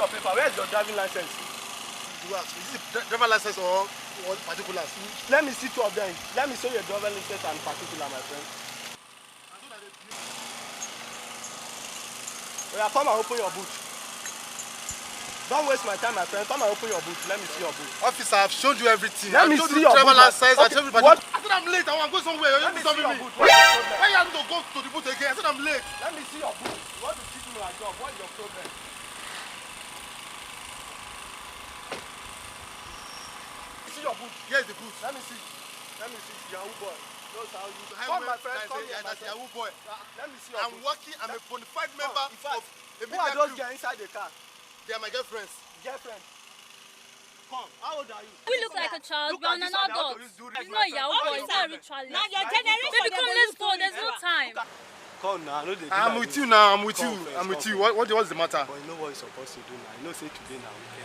your paper. Where's your driving license? Is it driver license or particulars? Let me see two of them. Let me show you your driver license and particular, my friend. Yeah, come and open your boot. Don't waste my time, my friend. Come and open your boot. Let me see your boot. Officer, I've showed you everything. Let me see your driver license. Okay. I told you, but I said I'm late. I want to go somewhere. You're just stopping me. Why you have to go to the boot again? I said I'm late. Let me see your boot. You want to teach me my job? What is your problem? See your boot. Here's the boot. Let me see. Let me see. Yahoo boy. Knows how you Come, my friend. Come here, my that's friend. Yahoo boy. Let me see your I'm boot. working. I'm a bona fide member in fact, of a who are media those group. guys inside the car? They are my girlfriends. Girlfriend. Come. How old are you? We look like a child, Look but at an this one, adult. they want to use do It's this, not my Yahoo friend. boy, it's not a ritualist. Now your generation. Baby, come, let's go. There's no time. Come now. I know they do I'm like with this. you now. I'm with Come you. first, I'm with come you. first. What's the matter? But you know what you're supposed to do now. You know, say today now weekend.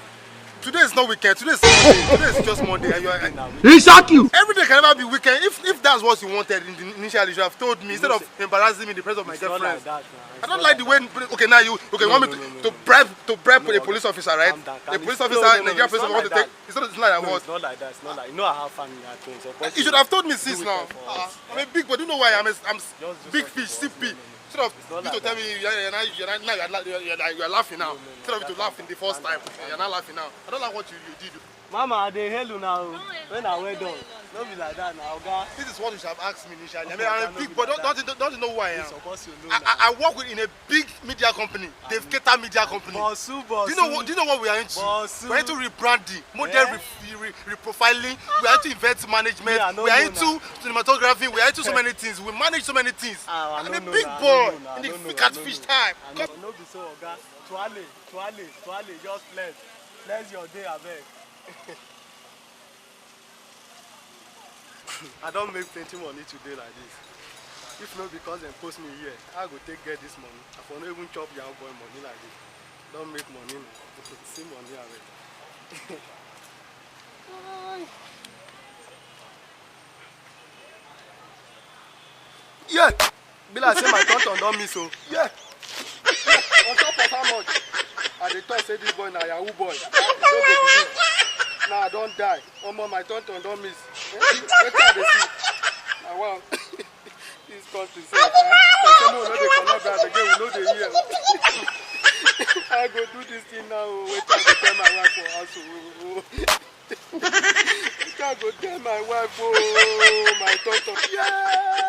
Today is not weekend. Today is Monday. Today is just Monday. And you are, He shock you. every day can never be weekend. If that's what you wanted initially, you should have told me instead of embarrassing me in the presence of my It's not girlfriends. like that now. I don't like the way. Okay, now you want me to bribe a police officer, right? Calm down, A calm police down. officer, No, Nigerian it's police not officer want to like take. It's not like No, what. it's not like that. It's not like. You know I have family at home. So You should have told me since do now. weekend for us. I'm a big boy. Do you know why I'm Just do big something fish, for us. CP. No, Instead of It's not you to like tell that. me you're laughing now. Instead of you to laugh in the first time, calm you're not laughing now. I don't like what you did. Mama, they hail you now. When I went down. Don't be like that now, guys. This is what you should have asked me initially. I Okay, mean, I'm a don't big be boy. like Don't you know who I am? You're supposed to know now. I work in a big media company. They've catered media company. Bossu. Do you know what we are into? Bossu. We're into rebranding, model Yeah. reprofiling. We are into event management. Me, I don't We are know into cinematography. We are into so many things. We manage so many things. I I'm a don't know big now, I boy don't know now, in I the don't know, catfish time. I know be so, Oga. Tuale, just bless your day, abeg. I don't make plenty money today like this. If not because they post me here, I go take get this money. I for no even chop Yahoo boy money like this. Don't make money now. See money already. Yeah, be like say my tonton don miss o. Yeah. On top of how much? I dey talk say this boy na Yahoo boy. You no go believe. Now I don die. Omo, my tonton don miss. Wetin I dey see? Na wow. This country sef. Person no dey collect bribe again, we no dey hear. I go do this thing now. Wetin I go tell my wife for house o. Wetin I go tell my wife o, my tonton. Yeah.